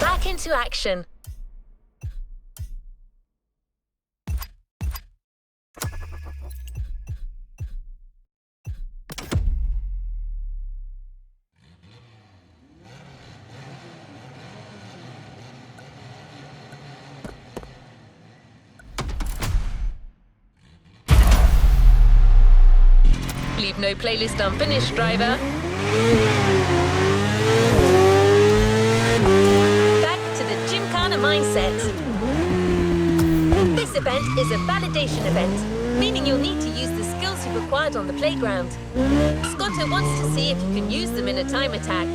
back into action. Leave no playlist unfinished, driver. Back to the Gymkhana mindset. This event is a validation event, meaning you'll need to use the skills you've acquired on the playground. Scotto wants to see if you can use them in a time attack.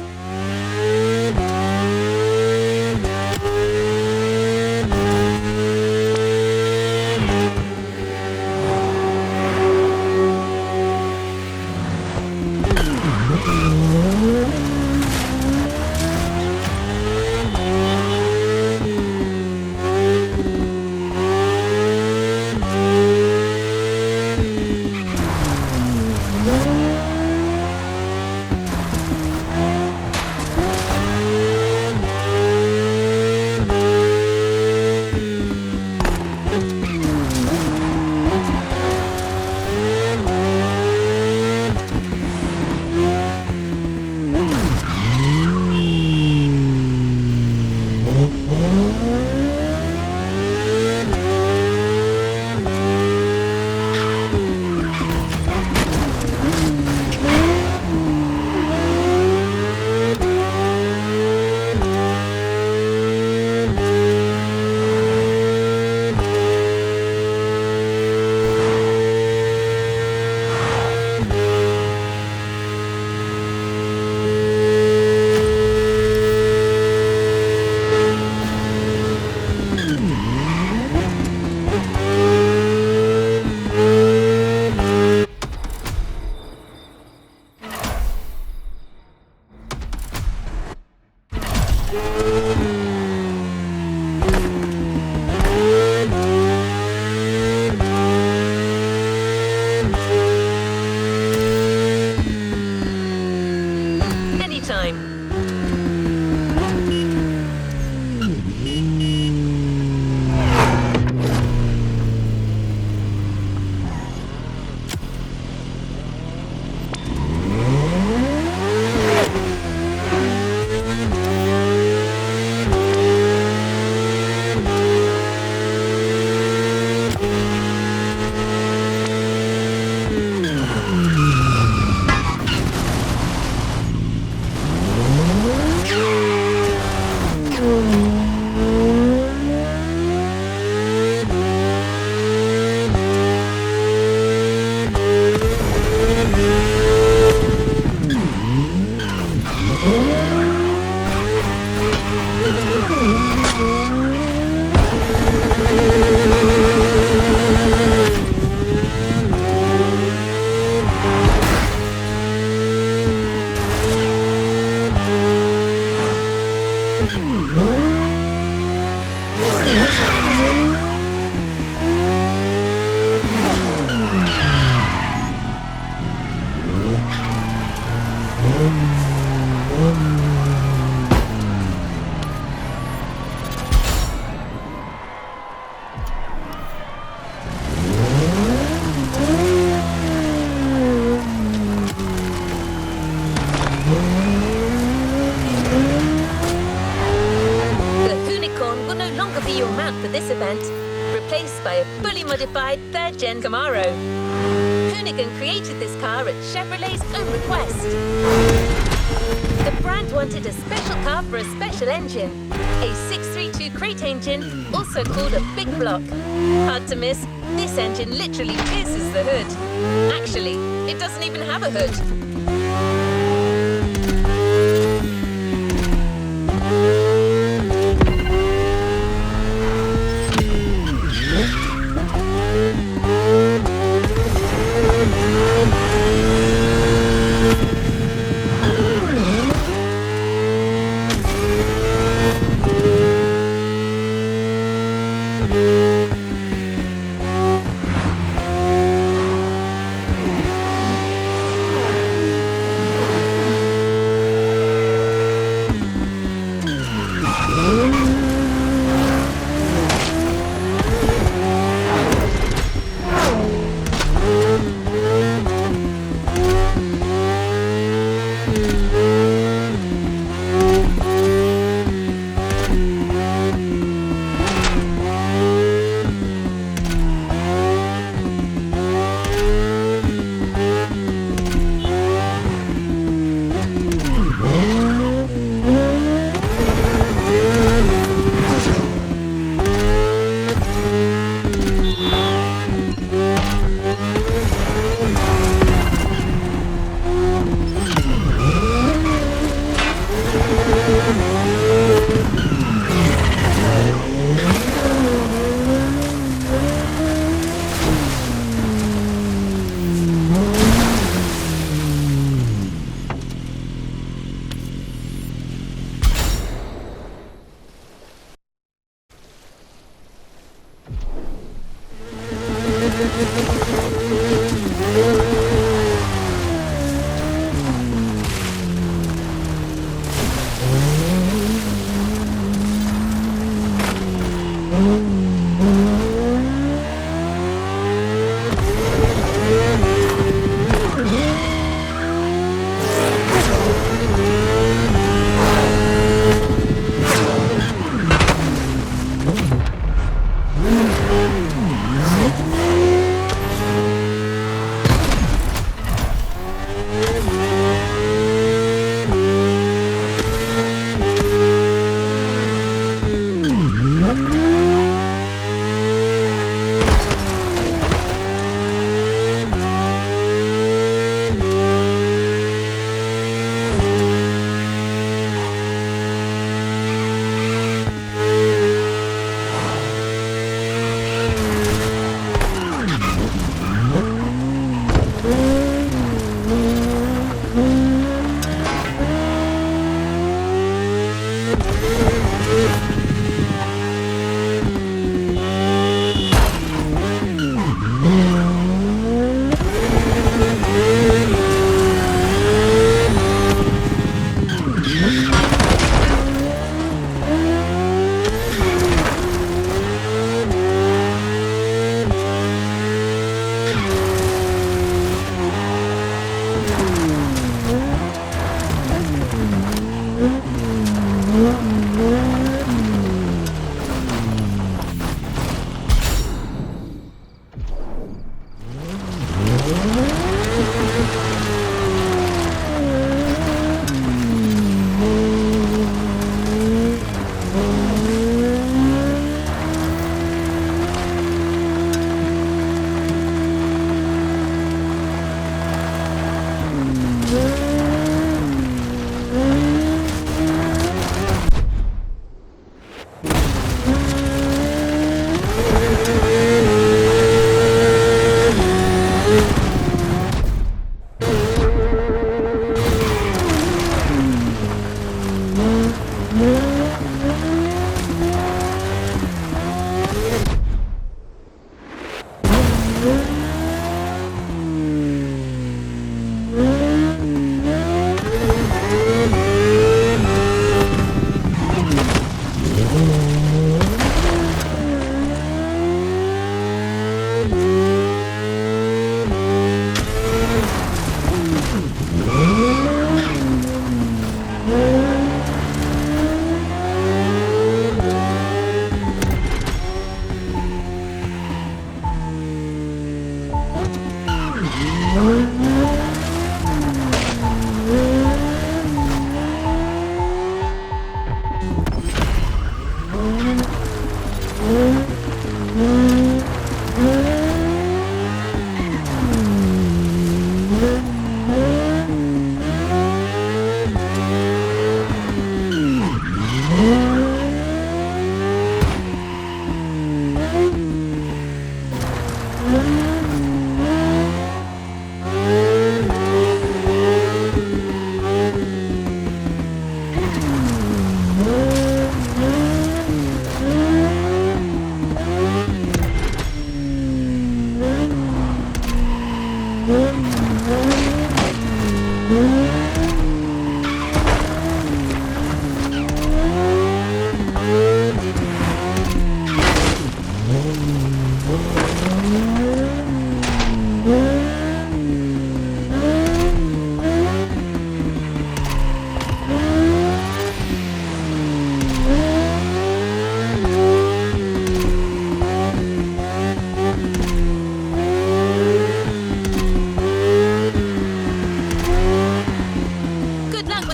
Replaced by a fully modified third-gen Camaro. Hoonigan created this car at Chevrolet's own request. The brand wanted a special car for a special engine, a 632 crate engine, also called a big block. Hard to miss, this engine literally pierces the hood. Actually, it doesn't even have a hood.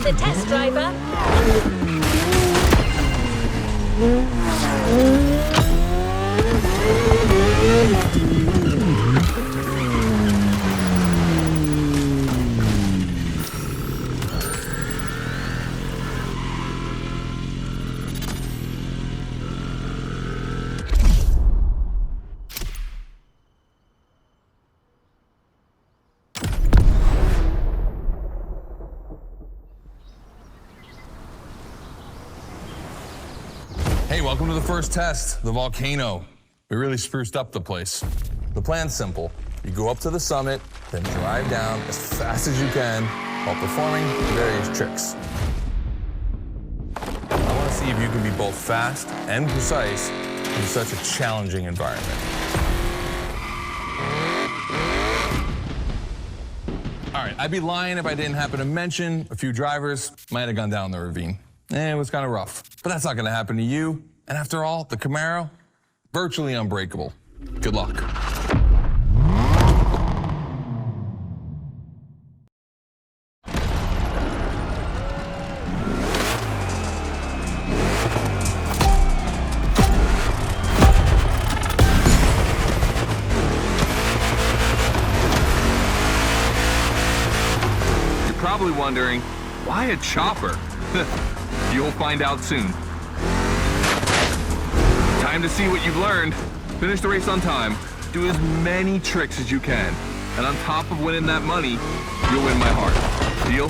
The test driver. Hey, welcome to the first test, the volcano. We really spruced up the place. The plan's simple. You go up to the summit, then drive down as fast as you can while performing various tricks. I want to see if you can be both fast and precise in such a challenging environment. All right, I'd be lying if I didn't happen to mention a few drivers might have gone down the ravine. It was kind of rough, but that's not going to happen to you. And after all, the Camaro, virtually unbreakable. Good luck. Probably wondering, why a chopper? You'll find out soon. Time to see what you've learned. Finish the race on time, do as many tricks as you can, and on top of winning that money, you'll win my heart. Deal?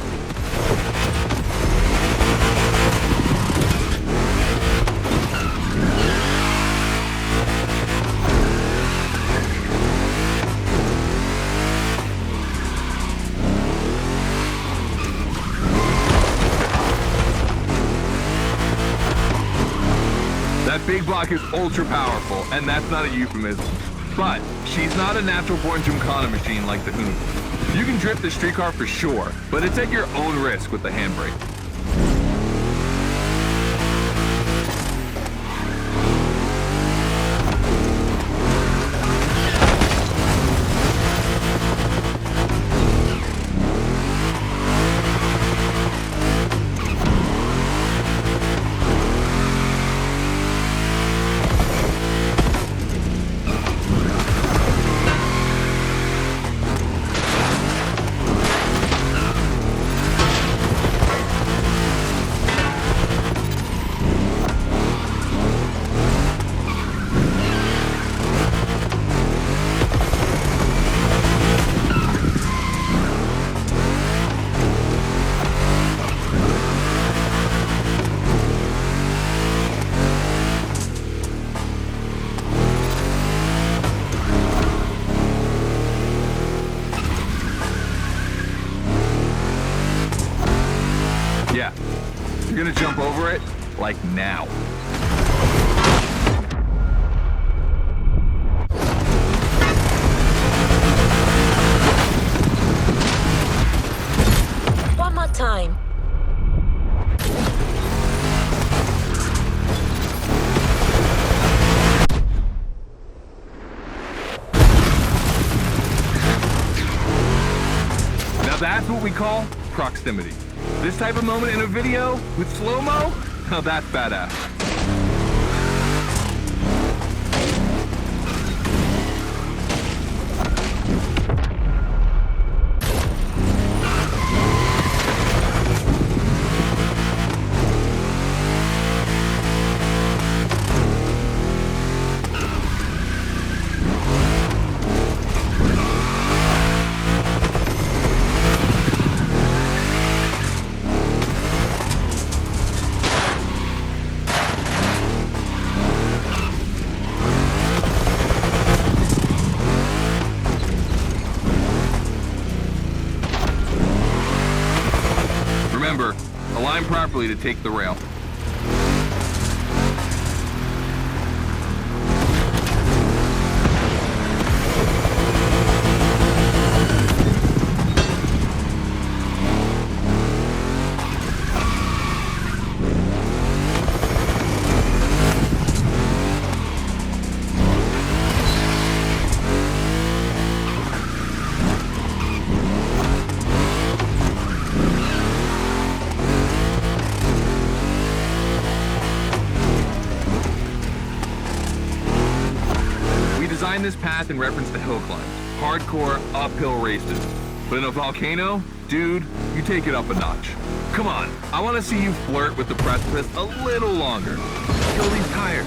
That big block is ultra powerful, and that's not a euphemism. But she's not a natural-born Gymkhana machine like the Hoon. You can drift the streetcar for sure, but it's at your own risk with the handbrake. Yeah, you're gonna jump over it, like now. One more time. Now that's what we call proximity. This type of moment in a video with slow-mo, now that's badass. Remember, align properly to take the rail. Designed this path in reference to hill climbs, hardcore uphill races. But in a volcano, dude, you take it up a notch. Come on, I want to see you flirt with the precipice a little longer. Feel these tires.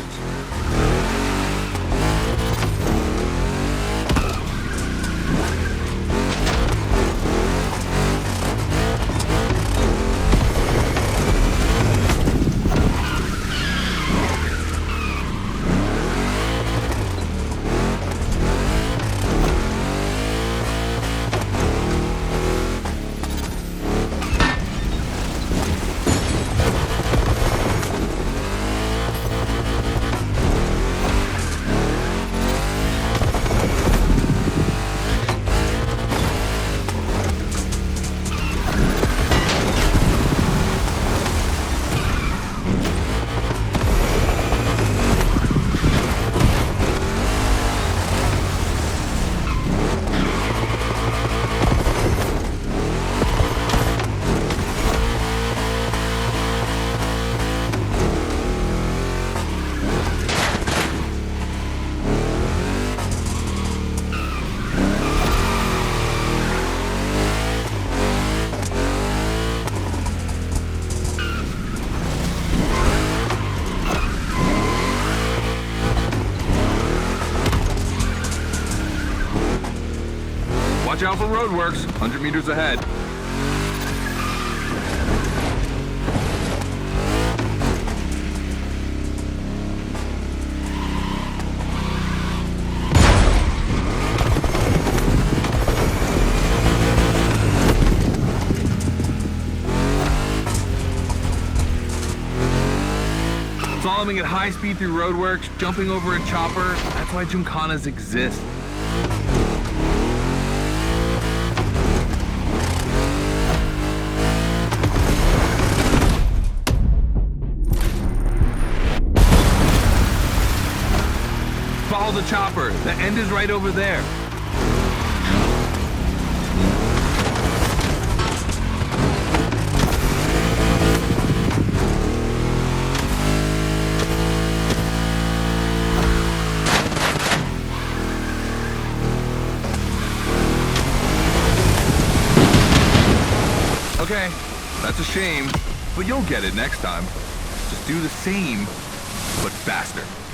Watch out for roadworks, 100 meters ahead. Slaloming at high speed through roadworks, jumping over a chopper, that's why Gymkhanas exist. Follow the chopper, the end is right over there. Okay, that's a shame, but you'll get it next time. Just do the same, but faster.